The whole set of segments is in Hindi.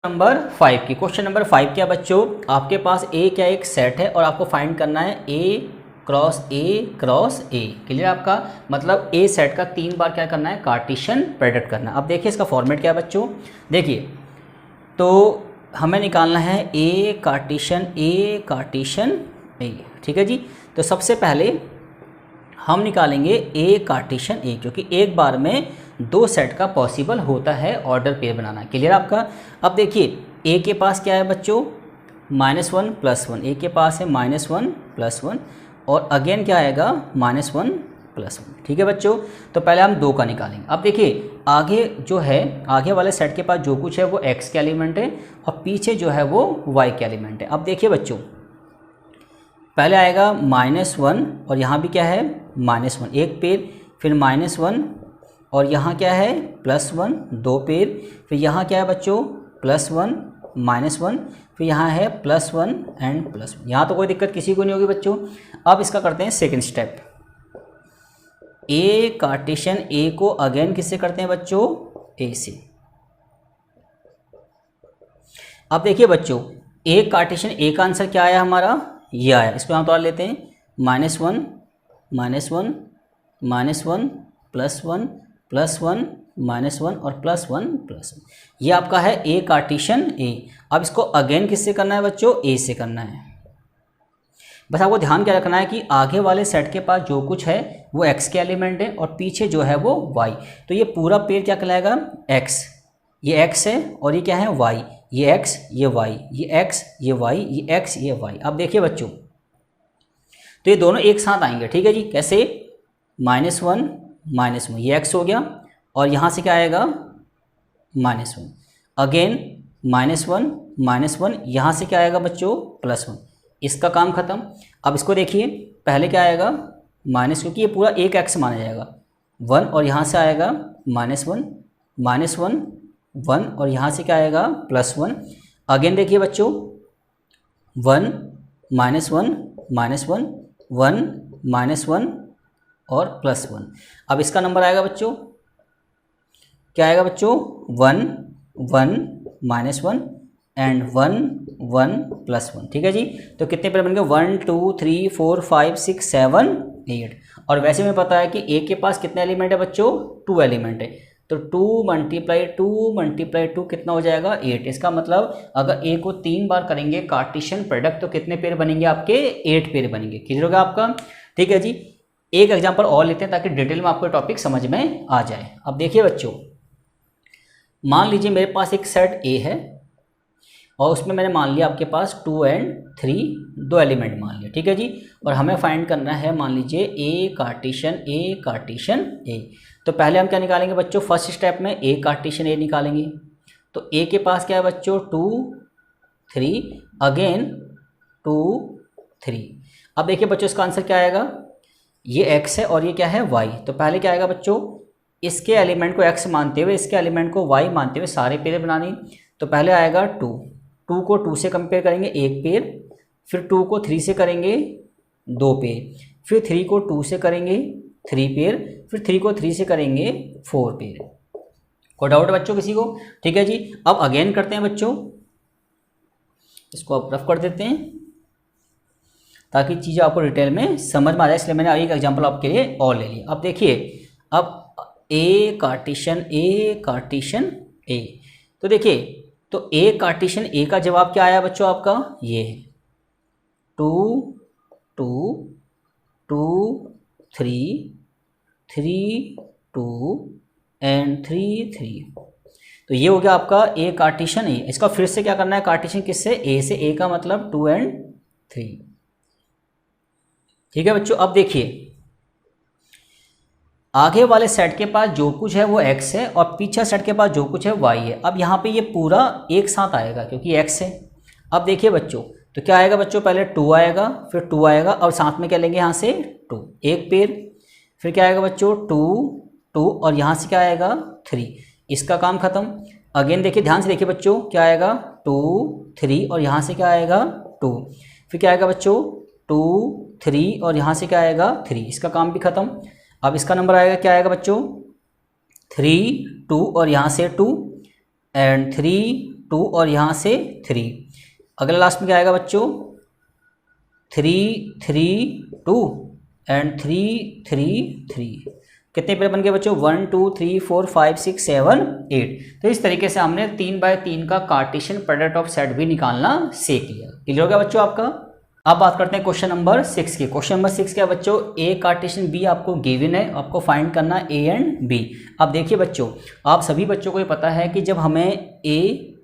नंबर 5 की क्वेश्चन नंबर 5 क्या बच्चों, आपके पास ए क्या एक सेट है और आपको फाइंड करना है ए क्रॉस ए। क्लियर आपका मतलब ए सेट का 3 बार क्या करना है, कार्टेशियन प्रोडक्ट करना है। अब देखिए इसका फॉर्मेट क्या है बच्चों, देखिए तो हमें निकालना है ए कार्टेशियन ए। ठीक है जी। तो सबसे पहले हम निकालेंगे ए कार्टेशियन ए, क्योंकि एक बार में 2 सेट का पॉसिबल होता है ऑर्डर पेयर बनाना। क्लियर आपका। अब देखिए ए के पास क्या है बच्चों, -1 + 1। ए के पास है -1 + 1 और अगेन क्या आएगा -1 + 1। ठीक है बच्चों। तो पहले हम 2 का निकालेंगे। अब देखिए आगे जो है, आगे वाले सेट के पास जो कुछ है वो एक्स के एलिमेंट है और पीछे जो है वो वाई के एलिमेंट है। अब देखिए बच्चों पहले आएगा -1 और यहाँ भी क्या है -1 एक पेड़, फिर -1 और यहाँ क्या है +1 2 पेड़, फिर यहाँ क्या है बच्चों +1 -1, फिर यहाँ है +1 एंड +1। यहाँ तो कोई दिक्कत किसी को नहीं होगी बच्चों। अब इसका करते हैं सेकंड स्टेप। ए कार्टेशियन ए को अगेन किससे करते हैं बच्चों, ए से। अब देखिए बच्चों ए कार्टेशियन ए का आंसर क्या आया हमारा, ये आया। इसको हम तोड़ लेते हैं -1 -1 -1 +1 +1 -1 और +1 ये आपका है ए कार्टेशियन ए। अब इसको अगेन किससे करना है बच्चों, ए से करना है। बस आपको ध्यान क्या रखना है कि आगे वाले सेट के पास जो कुछ है वो एक्स के एलिमेंट है और पीछे जो है वो वाई। तो ये पूरा पेड़ क्या कहलाएगा, एक्स। ये एक्स है और ये क्या है वाई। ये एक्स ये वाई, ये एक्स ये वाई, ये एक्स ये वाई। अब देखिए बच्चों तो ये दोनों एक साथ आएंगे। ठीक है जी। कैसे, -1 -1 ये एक्स हो गया और यहाँ से क्या आएगा -1 अगेन -1 -1 यहाँ से क्या आएगा बच्चों +1। इसका काम खत्म। अब इसको देखिए पहले क्या आएगा माइनस, क्योंकि ये पूरा एक एक्स माना जाएगा 1 और यहाँ से आएगा -1 -1 और यहाँ से क्या आएगा +1। अगेन देखिए बच्चों 1 -1 -1 1 -1 और +1। अब इसका नंबर आएगा बच्चों, क्या आएगा बच्चों 1 1 -1 एंड 1 1 +1। ठीक है जी। तो कितने पेड़ बन गए, 1 2 3 4 5 6 7 8। और वैसे में पता है कि ए के पास कितने एलिमेंट है बच्चों, 2 एलिमेंट है। तो 2 × 2 कितना हो जाएगा 8। इसका मतलब अगर ए को 3 बार करेंगे कार्टेशियन प्रोडक्ट तो कितने पेड़ बनेंगे आपके, 8 पेड़ बनेंगे। क्लियर होगा आपका। ठीक है जी। एक एग्जांपल और लेते हैं ताकि डिटेल में आपको टॉपिक समझ में आ जाए। अब देखिए बच्चों मान लीजिए मेरे पास एक सेट ए है और उसमें मैंने मान लिया आपके पास 2 और 3 2 एलिमेंट मान लिया। ठीक है जी। और हमें फाइंड करना है मान लीजिए ए कार्टेशियन ए। तो पहले हम क्या निकालेंगे बच्चों, फर्स्ट स्टेप में ए कार्टेशियन ए निकालेंगे। तो ए के पास क्या है बच्चों 2 3 अगेन 2 3। अब देखिए बच्चों इसका आंसर क्या आएगा, ये x है और ये क्या है y। तो पहले क्या आएगा बच्चों, इसके एलिमेंट को x मानते हुए इसके एलिमेंट को y मानते हुए सारे पेयर बनानी। तो पहले आएगा 2 को 2 से कंपेयर करेंगे 1 पेयर, फिर 2 को 3 से करेंगे 2 पेयर, फिर 3 को 2 से करेंगे 3 पेयर, फिर 3 को 3 से करेंगे 4 पेयर। कोई डाउट है बच्चों किसी को। ठीक है जी। अब अगेन करते हैं बच्चों, इसको आप रफ कर देते हैं ताकि चीज़ें आपको डिटेल में समझ में आ जाए, इसलिए मैंने एक एग्जांपल आपके लिए और ले लिया। अब देखिए अब ए कार्टेशियन ए। तो देखिए तो ए कार्टेशियन ए का जवाब क्या आया बच्चों आपका, ये है 2 2 2 3 3 2 एंड 3 3। तो ये हो गया आपका ए कार्टेशियन ए। इसका फिर से क्या करना है कार्टेशियन किससे, ए से। ए का मतलब 2 और 3। ठीक है बच्चों। अब देखिए आगे वाले सेट के पास जो कुछ है वो x है और पीछे सेट के पास जो कुछ है y है। अब यहाँ पे ये पूरा एक साथ आएगा क्योंकि x है। अब देखिए बच्चों तो क्या आएगा बच्चों, पहले 2 आएगा फिर 2 आएगा और साथ में क्या लेंगे यहाँ से 2 एक पेड़, फिर क्या आएगा बच्चों 2 2 और यहाँ से क्या आएगा 3। इसका काम खत्म। अगेन देखिए ध्यान से देखिए बच्चों क्या आएगा 2 3 और यहाँ से क्या आएगा 2, फिर क्या आएगा बच्चों 2 3 और यहाँ से क्या आएगा 3। इसका काम भी खत्म। अब इसका नंबर आएगा क्या आएगा बच्चों 3 2 और यहाँ से 2 एंड 3 2 और यहाँ से 3। अगला लास्ट में क्या आएगा बच्चों, 3 3 2 एंड 3 3 3। कितने पेयर बन गए बच्चों, 1 2 3 4 5 6 7 8। तो इस तरीके से हमने 3x3 का कार्टेशियन प्रोडक्ट ऑफ सेट भी निकालना सीख लिया। क्लियर हो गया बच्चों आपका। अब बात करते हैं क्वेश्चन नंबर 6 की। क्वेश्चन नंबर 6 क्या बच्चों, ए कार्टेशियन बी आपको गिवन है, आपको फाइंड करना ए एंड बी। अब देखिए बच्चों, आप सभी बच्चों को ये पता है कि जब हमें ए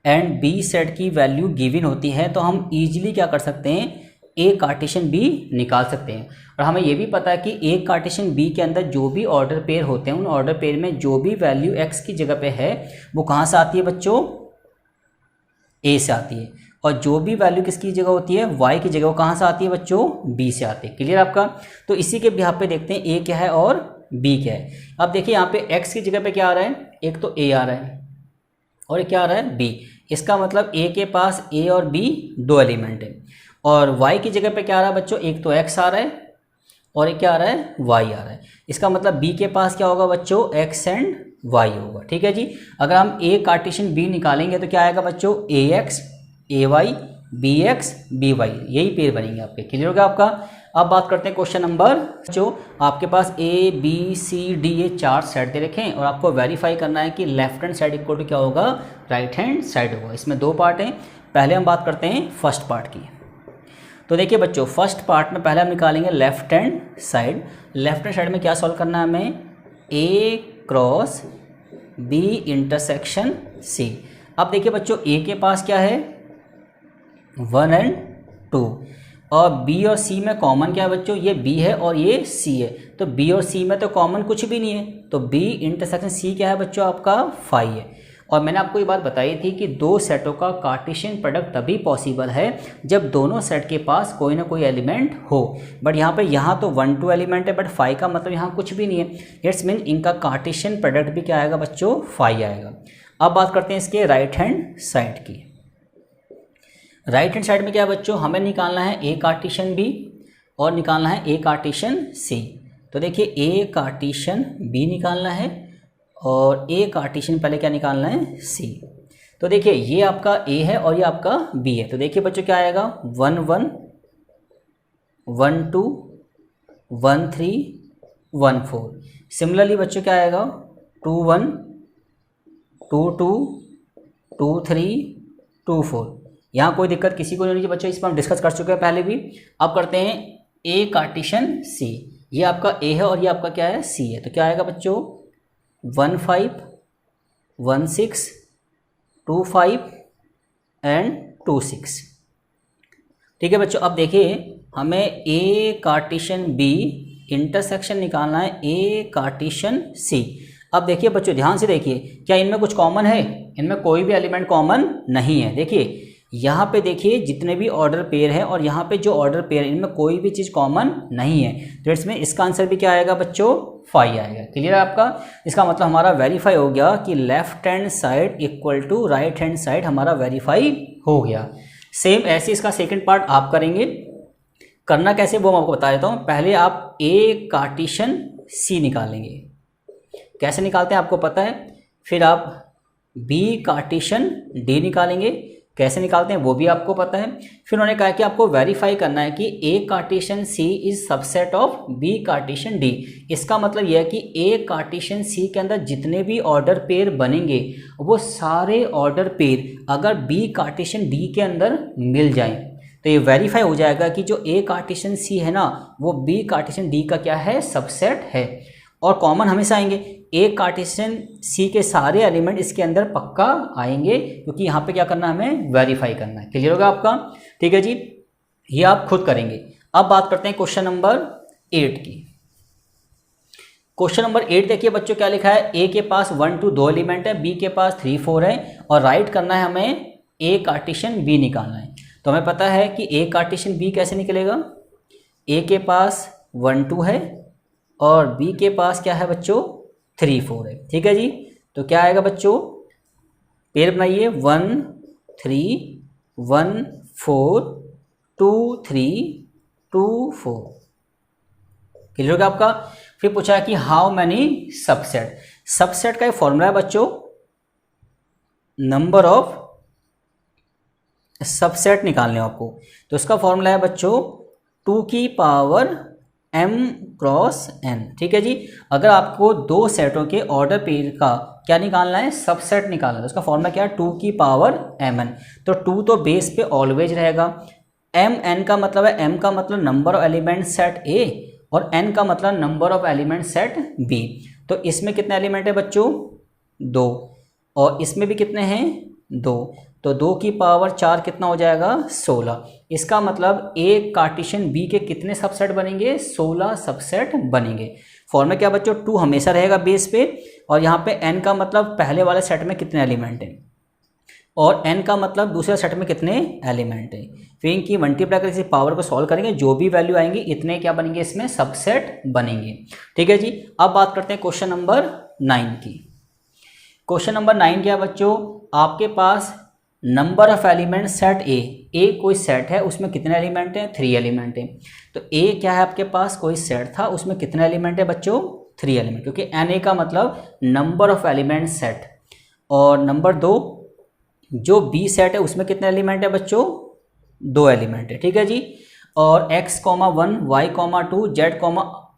एंड बी सेट की वैल्यू गिवन होती है तो हम इजीली क्या कर सकते हैं, ए कार्टेशियन बी निकाल सकते हैं। और हमें ये भी पता है कि ए कार्टेशियन बी के अंदर जो भी ऑर्डर पेयर होते हैं उन ऑर्डर पेयर में जो भी वैल्यू एक्स की जगह पे है वो कहाँ से आती है बच्चों, ए से आती है। और जो भी वैल्यू किसकी जगह होती है, वाई की जगह, वो कहाँ से आती है बच्चों, बी से आती है। क्लियर आपका। तो इसी के बिहाफ पे देखते हैं ए क्या है और बी क्या है। अब देखिए यहाँ पे एक्स की जगह पे क्या आ रहा है, एक तो ए आ रहा है और एक क्या आ रहा है, बी। इसका मतलब ए के पास ए और बी दो एलिमेंट है। और y की जगह पे क्या आ रहा है बच्चों, एक तो x आ रहा है और एक क्या आ रहा है, y आ रहा है। इसका मतलब b के पास क्या होगा बच्चों, x एंड y होगा। ठीक है जी। अगर हम a कार्टेशियन b निकालेंगे तो क्या आएगा बच्चों, ax ay bx by, यही पेयर बनेंगे आपके। क्लियर हो गया आपका। अब बात करते हैं क्वेश्चन नंबर, जो आपके पास a b c d ये 4 सेट दे रखे हैं और आपको वेरीफाई करना है कि left hand side equal to क्या होगा, राइट हैंड साइड होगा। इसमें 2 पार्ट हैं। पहले हम बात करते हैं फर्स्ट पार्ट की। तो देखिए बच्चों, फर्स्ट पार्ट में पहले हम निकालेंगे left hand side. Left hand side में क्या सॉल्व करना है हमें, ए क्रॉस बी इंटरसेक्शन सी। अब देखिए बच्चों, ए के पास क्या है, 1 एंड 2 और बी और सी में कॉमन क्या है बच्चों, ये बी है और ये सी है। तो बी और सी में तो कॉमन कुछ भी नहीं है, तो बी इंटरसेक्शन सी क्या है बच्चों, आपका 5 है। और मैंने आपको ये बात बताई थी कि दो सेटों का कार्टेशियन प्रोडक्ट तभी पॉसिबल है जब दोनों सेट के पास कोई ना कोई एलिमेंट हो। बट यहाँ तो 1 2 एलिमेंट है, बट 5 का मतलब यहाँ कुछ भी नहीं है। इट्स मीन इनका कार्टेशियन प्रोडक्ट भी क्या आएगा बच्चों, 5 आएगा। अब बात करते हैं इसके राइट हैंड साइड की। राइट हैंड साइड में क्या है बच्चों, हमें निकालना है ए कार्टेशियन बी और निकालना है ए कार्टेशियन सी। तो देखिए ए कार्टेशियन बी निकालना है और ए कार्टेशियन पहले क्या निकालना है, सी। तो देखिए ये आपका ए है और ये आपका बी है। तो देखिए बच्चों क्या आएगा, 1 1 1 2 1 3 1 4। सिमिलरली बच्चों क्या आएगा, 2 1 2 2 2 3 2 4। यहाँ कोई दिक्कत किसी को नहीं है बच्चों, इस पर हम डिस्कस कर चुके हैं पहले भी। अब करते हैं ए कार्टेशियन सी। ये आपका ए है और ये आपका क्या है, सी है। तो क्या आएगा बच्चों, 1 5 1 6 2 5 एंड 2 6। ठीक है बच्चों। अब देखिए हमें ए कार्टेशियन बी इंटरसेक्शन निकालना है ए कार्टेशियन सी। अब देखिए बच्चों ध्यान से देखिए, क्या इनमें कुछ कॉमन है, इनमें कोई भी एलिमेंट कॉमन नहीं है। देखिए यहाँ पे देखिए जितने भी ऑर्डर पेयर है और यहाँ पे जो ऑर्डर पेयर है इनमें कोई भी चीज़ कॉमन नहीं है। तो इसमें इसका आंसर भी क्या आएगा बच्चों, 5 आएगा। क्लियर है आपका। इसका मतलब हमारा वेरीफाई हो गया कि left hand side equal to right hand side हमारा वेरीफाई हो गया। सेम ऐसे इसका सेकंड पार्ट आप करेंगे। करना कैसे वो मैं आपको बता देता हूँ। पहले आप ए कार्टेशियन सी निकालेंगे, कैसे निकालते हैं आपको पता है। फिर आप बी कार्टेशियन डी निकालेंगे, कैसे निकालते हैं वो भी आपको पता है। फिर उन्होंने कहा कि आपको वेरीफाई करना है कि A Cartesian C is subset of B Cartesian D. इसका मतलब यह है कि ए कार्टेशियन सी के अंदर जितने भी ऑर्डर पेयर बनेंगे वो सारे ऑर्डर पेयर अगर बी कार्टेशियन डी के अंदर मिल जाएं तो ये वेरीफाई हो जाएगा कि जो ए कार्टेशियन सी है ना वो बी कार्टेशियन डी का क्या है, सबसेट है। और कॉमन हमेशा आएंगे, ए कार्टेशियन सी के सारे एलिमेंट इसके अंदर पक्का आएंगे, क्योंकि यहाँ पे क्या करना है, हमें वेरीफाई करना है। क्लियर होगा आपका। ठीक है जी, ये आप खुद करेंगे। अब बात करते हैं क्वेश्चन नंबर 8 की। क्वेश्चन नंबर 8 देखिए बच्चों क्या लिखा है, ए के पास 1 2 2 एलिमेंट है, बी के पास 3 4 है और राइट करना है हमें ए कार्टेशियन बी निकालना है। तो हमें पता है कि ए कार्टेशियन बी कैसे निकलेगा, ए के पास 1 2 है और बी के पास क्या है बच्चों 3 4 है। ठीक है जी। तो क्या आएगा बच्चों, पेयर बनाइए 1 3 1 4 2 3 2 4। क्लियर होगा आपका। फिर पूछा है कि हाउ मैनी सबसेट। सबसेट का एक फॉर्मूला है बच्चों, नंबर ऑफ सबसेट निकालने हो आपको, तो इसका फॉर्मूला है बच्चों 2 की पावर m क्रॉस n। ठीक है जी, अगर आपको दो सेटों के ऑर्डर पेयर का क्या निकालना है, सबसेट निकालना है, तो उसका फॉर्मूला क्या है 2 की पावर mn। तो 2 तो बेस पे ऑलवेज रहेगा, mn का मतलब है, m का मतलब number of element set A और n का मतलब number of element set B। तो इसमें कितने एलिमेंट है बच्चों, 2, और इसमें भी कितने हैं, 2, तो 2 की पावर 4 कितना हो जाएगा, 16। इसका मतलब एक कार्टेशियन B के कितने सबसेट बनेंगे, 16 सबसेट बनेंगे। फॉर्मूला क्या बच्चों, 2 हमेशा रहेगा बेस पे, और यहाँ पे n का मतलब पहले वाले सेट में कितने एलिमेंट हैं, और n का मतलब दूसरे सेट में कितने एलिमेंट हैं। फिर इनकी मल्टीप्लाई करके इसी पावर को सॉल्व करेंगे, जो भी वैल्यू आएंगी इतने क्या बनेंगे, इसमें सबसेट बनेंगे। ठीक है जी, अब बात करते हैं क्वेश्चन नंबर 9 की। क्वेश्चन नंबर 9 क्या बच्चों, आपके पास number of element set A कोई सेट है, उसमें कितने एलिमेंट हैं, 3 एलिमेंट हैं। तो ए क्या है आपके पास, कोई सेट था, उसमें कितने एलिमेंट है बच्चों, 3 एलिमेंट, क्योंकि एन ए का मतलब नंबर ऑफ एलिमेंट सेट। और नंबर 2, जो बी सेट है उसमें कितने एलिमेंट है बच्चों, 2 एलिमेंट है। ठीक है जी, और x, 1, y, 2, z,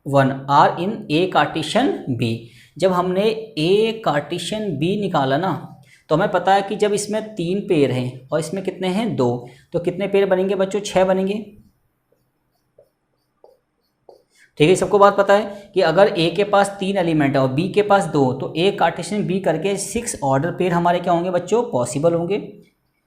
1 are in A Cartesian B. जब हमने ए कार्टेशियन बी निकाला ना, तो हमें पता है कि जब इसमें 3 पेयर हैं और इसमें कितने हैं, 2, तो कितने पेयर बनेंगे बच्चों, 6 बनेंगे। ठीक है, सबको बात पता है कि अगर ए के पास 3 एलिमेंट है और बी के पास 2, तो ए कार्टेशियन बी करके 6 ऑर्डर पेयर हमारे क्या होंगे बच्चों, पॉसिबल होंगे।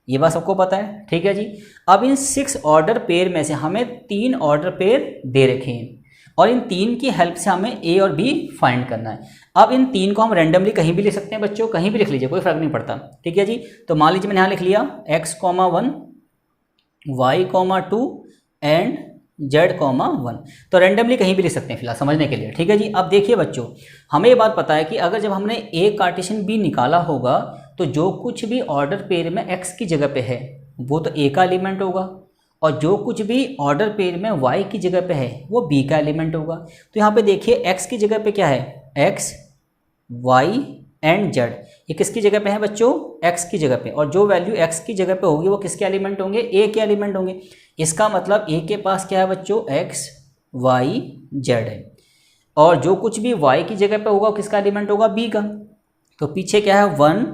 ये बात सबको पता है। ठीक है जी, अब इन 6 ऑर्डर पेयर में से हमें 3 ऑर्डर पेयर दे रखे हैं, और इन 3 की हेल्प से हमें ए और बी फाइंड करना है। अब इन 3 को हम रैंडमली कहीं भी लिख सकते हैं बच्चों, कहीं भी लिख लीजिए, कोई फर्क नहीं पड़ता। ठीक है जी, तो मान लीजिए मैंने यहाँ लिख लिया x, 1, y, 2 एंड z, 1, तो रैंडमली कहीं भी लिख सकते हैं फिलहाल समझने के लिए। ठीक है जी, अब देखिए बच्चों, हमें ये बात पता है कि अगर जब हमने ए कार्टेशियन बी निकाला होगा, तो जो कुछ भी ऑर्डर पेयर में x की जगह पे है वो तो a का एलिमेंट होगा, और जो कुछ भी ऑर्डर पेयर में y की जगह पे है वो b का एलिमेंट होगा। तो यहाँ पे देखिए x की जगह पे क्या है, x, y एंड z, ये किसकी जगह पे है बच्चों, x की जगह पे, और जो वैल्यू x की जगह पे होगी वो किसके एलिमेंट होंगे, a के एलिमेंट होंगे। इसका मतलब a के पास क्या है बच्चों, x, y, z है, और जो कुछ भी y की जगह पे होगा वो किसका एलिमेंट होगा, b का। तो पीछे क्या है, 1,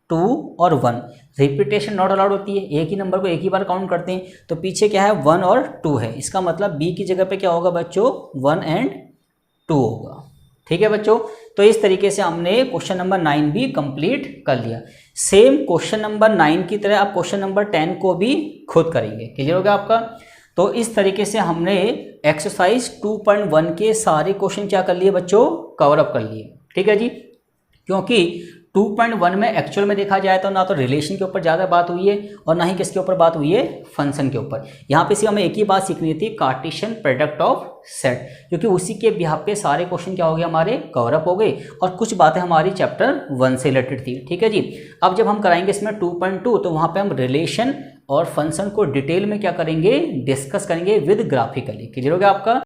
2 और 1, रिपीटेशन नॉट अलाउड होती है, एक ही नंबर को एक ही बार काउंट करते हैं। तो पीछे क्या है, 1 और 2 है, इसका मतलब b की जगह पे क्या होगा बच्चों, 1 एंड 2 होगा। ठीक है बच्चों, तो इस तरीके से हमने क्वेश्चन नंबर 9 भी कंप्लीट कर लिया। सेम क्वेश्चन नंबर 9 की तरह आप क्वेश्चन नंबर 10 को भी खुद करेंगे। क्लियर हो गया आपका। तो इस तरीके से हमने एक्सरसाइज 2.1 के सारे क्वेश्चन क्या कर लिए बच्चों, कवर अप कर लिए। ठीक है जी, क्योंकि 2.1 में एक्चुअल में देखा जाए तो ना तो रिलेशन के ऊपर ज़्यादा बात हुई है और ना ही किसके ऊपर बात हुई है, फंक्शन के ऊपर। यहाँ पे सिर्फ हमें एक ही बात सीखनी थी, कार्टेशियन प्रोडक्ट ऑफ सेट, क्योंकि उसी के बिहाफ पे सारे क्वेश्चन क्या हो गए हमारे, कवर अप हो गए, और कुछ बातें हमारी चैप्टर 1 से रिलेटेड थी। ठीक है जी, अब जब हम कराएंगे इसमें 2.2, तो वहाँ पर हम रिलेशन और फंक्शन को डिटेल में क्या करेंगे, डिस्कस करेंगे विद ग्राफिकली। क्लियर हो गया आपका।